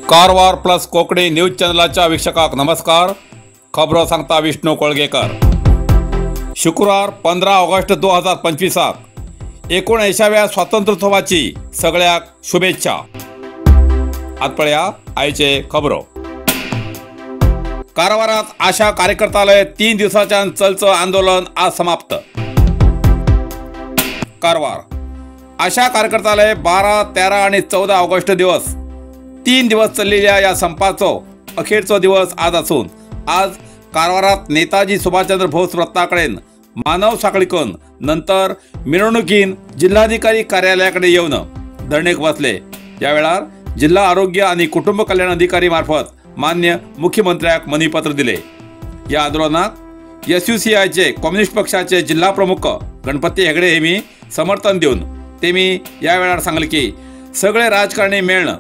Karwar plus Konkani news चॅनलाच्या वीक्षकांक नमस्कार. खबरो सांगता विष्णू कोळगेकर. शुक्रवार 15 ऑगस्ट 2025 19व्या स्वातंत्र्योत्सवाची सगळ्याक शुभेच्छा. आत पळया आयचे खबरो. कारवारात आशा कार्यकर्त्यालय 3 दिवसांच्या चलचं आंदोलन आज समाप्त. कारवार आशा कार्यकर्त्यालय 12, 13 आणि 14 ऑगस्ट दिवस 3 दिवस चाललेल्या या संपाचो अखेरचो दिवस आज असून आज कारवारात नेताजी सुभाषचंद्र बोस वृत्ताकडेन मानव साखळीकन नंतर मिरवणुकीन जिल्हाधिकारी कार्यालयाकडे येऊन धरणेक बसले. या वेळार जिल्हा आरोग्य आणि कुटुंब कल्याण अधिकारी मार्फत मान्य मुख्यमंत्र्याक मनीपत्र दिले. या आंदोलनाक SUCIचे कम्युनिस्ट पक्षाचे जिल्हा प्रमुख गणपती हेगडे हेमी समर्थन देऊन तेमी या वेळार सांगले की सगळे राजकारणी मेळन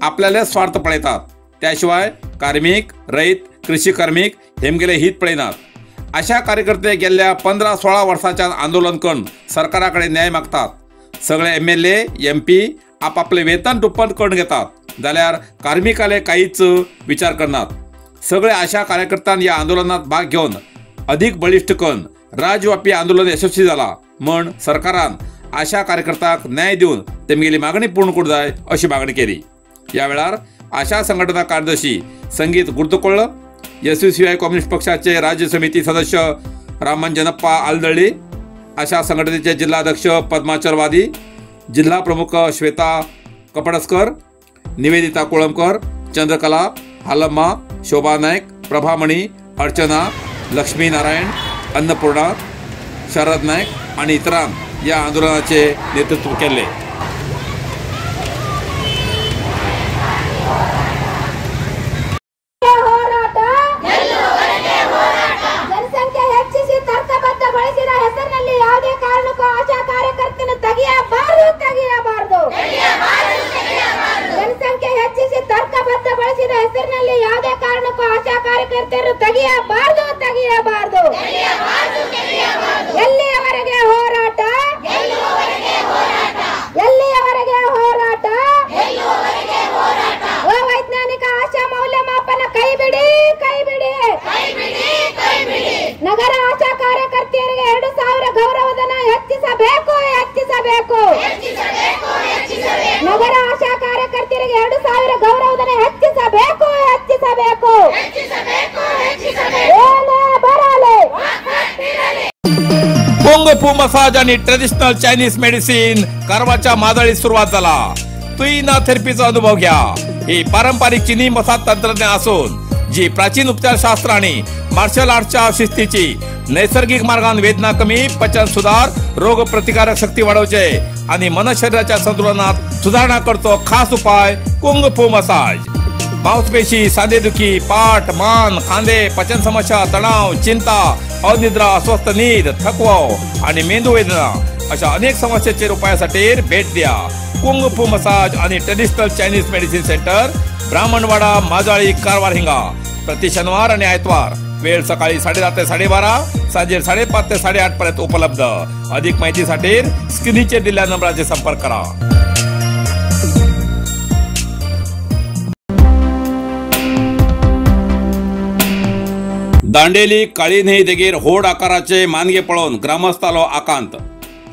आपल्याला स्वार्थ पळयतात, त्याशिवाय कार्मिक, रयत, कृषी कार्मिक हेमगेले हित पळयनात. अशा कार्यकर्ते गेल्या 15-16 वर्षांच्या आंदोलन करून सरकाराकडे न्याय मागतात. सगळे MLA, MP आपापले वेतन दुप्पट करून घेतात जाल्यार कार्मिकाले काहीच विचार करनात. सगळे आशा कार्यकर्त्यांनी या आंदोलनात भाग घेऊन अधिक बळिष्ठ करून राज्यव्यापी आंदोलन यशस्वी झाला म्हण सरकारान आशा कार्यकर्त्यांक न्याय देऊन तेमगेली मागणी पूर्ण करूं जाय अशी मागणी केली. या वेळार आशा संघटना कार्यदर्शी संगीत गुर्तुकोळ, SUCI कम्युनिस्ट पक्षाचे राज्य समिती सदस्य रामंजनप्पा आलदळी, आशा संघटनेचे जिल्हाध्यक्ष पद्माचल वादी, जिल्हा प्रमुख श्वेता कपडस्कर, निवेदिता कोळंबकर, चंद्रकला, हालम्मा, शोभा नायक, प्रभामणी, अर्चना, लक्ष्मी नारायण, अन्नपूर्णा, शरद नायक आणि इतरांनी या आंदोलनाचे नेतृत्व केले. ನಗರ ಆಶಾ ಕಾರ್ಯಕರ್ತೆಯರಿಗೆ 2000 ಗೌರವಧನ ಹೆಚ್ಚಿಸಬೇಕು. ನಗರ ಆಶಾ ಕಾರ್ಯಕರ್ತೆಯರಿಗೆ 2000 ಗೌರವಧನ ಹೆಚ್ಚಿಸಬೇಕು. कुंग-फू मसाज आणि ट्रेडिशनल चायनीज मेडिसिन कारवारच्या मादळीत सुरुवात झाला. तुईना थेरपीचा अनुभव घ्या. ही पारंपरिक चीनी मसाज तंत्रज्ञान असून जी प्राचीन उपचारशास्त्र आणि मार्शल आर्टच्या शिस्तीची नैसर्गिक मार्गाने वेदना कमी, पचन सुधार, रोग प्रतिकारक शक्ती वाढवचे आणि मन शरीराच्या संतुलनात सुधारणा करतो खास उपाय कुंग-फू मसाज. मांसपेशी, सांधेदुखी, पाठ, मान, खांदे, पचन समस्या, तणाव, चिंता, अनिद्रा, अस्वस्थ नींद, थकवा आणि मेंदू वेदना अशा अनेक समस्यांचे उपायासाठी भेट द्या. कुंग-फू मसाज आणि traditional Chinese medicine centre, Brahmanwada, Majali, Karwar हिंगा. प्रति शनिवार आणि आयतवार. वेळ सकाळी 10:30 ते 12:30, सांजे 5:30 ते 8:30 पर्यंत उपलब्ध. अधिक माहितीसाठी स्क्रीनचे दिलेल्या नंबराचे संपर्क करा. दांडेली काळीन्हंय देगेर होड आकाराचे मानगे पळोवन ग्रामस्थालो आकांत.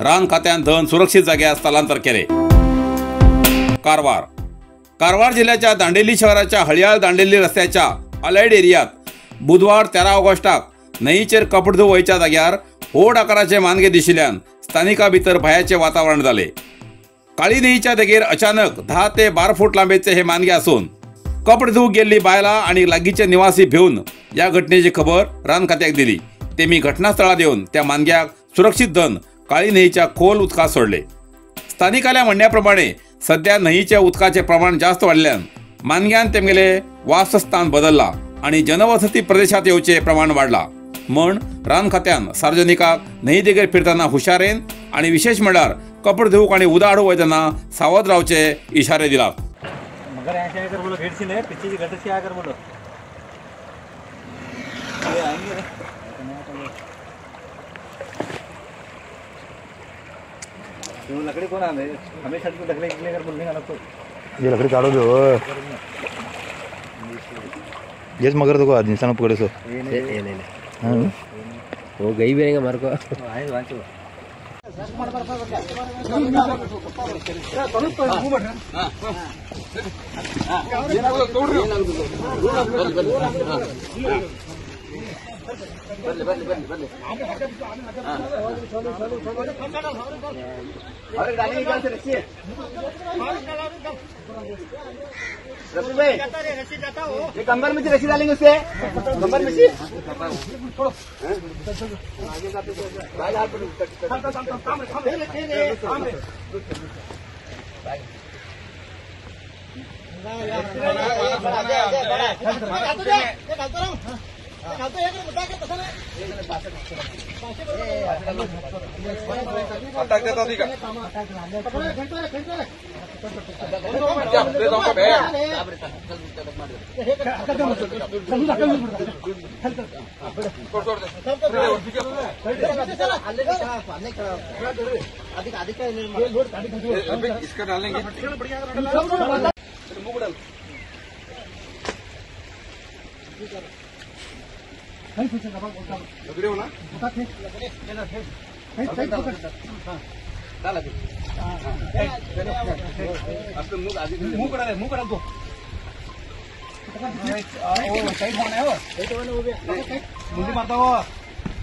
रान खात्यान धन सुरक्षित जाग्यार स्थलांतर केले. कारवार जिल्ह्याच्या दांडेली शहराच्या हळयाळ दांडेली रस्त्याच्या अलाइड एरियात बुधवार 13 ऑगस्टाक न्हंयचेर कपडे धुवूंक वयच्या जाग्यार होड आकाराचे मानगे दिशिल्ल्यान स्थानिकां भितर भयाचे वातावरण जाले. काळी न्हंयच्या देगेर अचानक 10 ते 12 फूट लांबेचे हे मानगे असून कपडे धुवूंक गेल्ली बायलां आणि लागींचे निवासी भिवन या घटनेची खबर रान खात्याक दिली. तेमी घटनास्थळार येवन त्या मानग्याक सुरक्षित धन काळी न्हंयच्या खोल उदकात सोडले. स्थानिकाल्या म्हणण्याप्रमाणे सध्या न्हंयच्या उदकाचे प्रमाण जास्त वाढल्यान मानग्यान तेमगेले वासस्थान बदलला आणि जनवसती प्रदेशात येवचे प्रमाण वाढला म्हण रान खात्यान सार्वजनिकांक न्हंय देगेर फिरतना हुशारेन आणि विशेष म्हळ्यार कपडे धुवूंक आणि उदक हाडूंक वयतना सावध रावचे इशारे दिला. लकड़ी कौन आ रही है हमेशा तो लकड़ी कर बोलने का ना तो ये लकड़ी काटो जो जैसे मगर देखो आदमी सन पकड़े सो वो गई भी रहेगा मार को ये कंबर में रस्सी डालेंगे उससे कंबर में इसका डालेंगे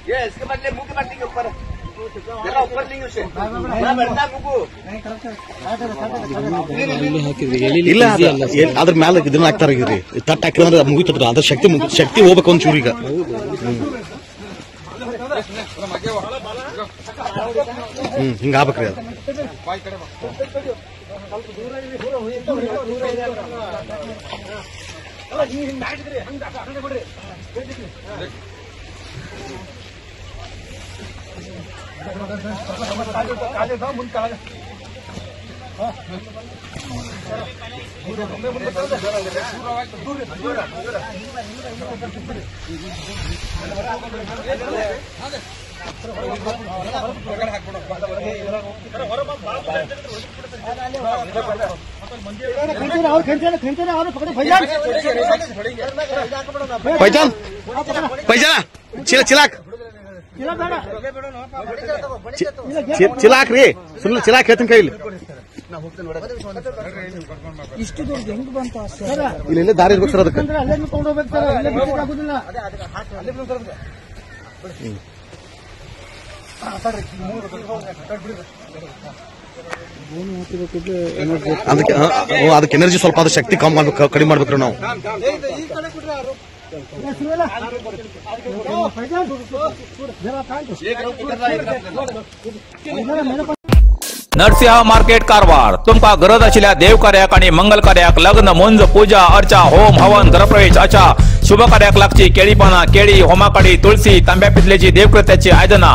ये इसके बदले मुंह के बदले के ऊपर ऊपर लेंगे उसे ಇಲ್ಲ ಅದ್ರ ಮ್ಯಾಲ ಇದನ್ನ ಹಾಕ್ತಾರ ರೀ ತಟ್ಟ ಹಾಕಿದ್ರೆ ಮುಗಿತದ್ರ ಅದ್ರ ಶಕ್ತಿ ಹೋಗ್ಬೇಕು ಒಂಚೂರು ಈಗ ಹಿಂಗ ಆಗ್ಬೇಕ್ರಿ ಅದು ಪೈಜಾನ್ ಪೈಜಾನ ಚಿಲಾಕ್ ಚಿಲಾಕ್ ರೀ ಸುಮ್ಮನೆ ಚಿಲಾಕ್ ಹೇಳ್ತೀನಿ ಕೈಲಿ ಇಲ್ಲ ದಾರಿ ಇರ್ಬೇಕು ಸರ್ ಅದಕ್ಕೆ ಅದಕ್ಕೆ ಎನರ್ಜಿ ಸ್ವಲ್ಪ ಅದು ಶಕ್ತಿ ಕಡಿಮೆ ಮಾಡ್ಬೇಕ್ರಿ ನಾವು नरसिंह मार्केट कारवार तुमका गरज आशिल्ल्या देव कार्याक आणि मंगल कार्याक लग्न मुंज पूजा अर्चा होम हवन गृहप्रवेश अशा शुभ कार्याक लागची केळी पाना केळी होमाकडी तुळसी तांब्या पितलेची देवकृत्याची आयदना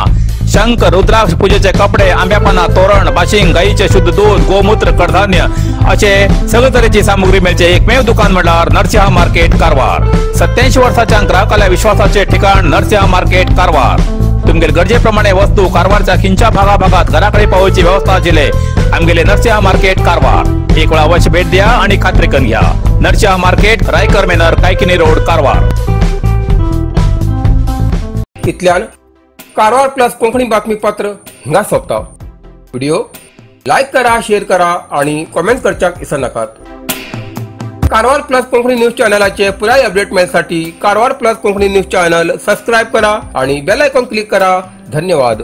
शंख रुद्राक्ष पूजेचे कपडे आंब्या पाना तोरण बाशिंग गाईचे शुद्ध दूध गोमूत्र कडधान्य असे सगळे तरेची सामुग्री मेळचे एकमेव दुकान म्हणल्यार नरसिंह मार्केट कारवार 87 वर्षाच्या ग्राहकाला विश्वासाचे ठिकाण नरसिंह मार्केट कारवार तुमगेर गरजेप्रमाणे वस्तू कारवारच्या खिंच्या भागात घराकडे पावोवची व्यवस्था आशिल्ले आमगेले नरसिंह मार्केट कारवार एक वेळा अवश्य भेट द्या आणि खात्री करून घ्या नरसिंह मार्केट रायकर मेनर कायकिनी रोड कारवार इतल्यान कारवार प्लस कोंकणी बातमीपत्र हिंगा सोंपता व्हिडिओ लाईक करा शेअर करा आणि कमेंट करच्याक विसरू नाकात कारवार प्लस कोंकणी न्यूज चॅनलाचे पुराय अपडेट मिळण्यासाठी Karwar plus Konkani news channel subscribe करा आणि बेल आयकॉन क्लिक करा धन्यवाद।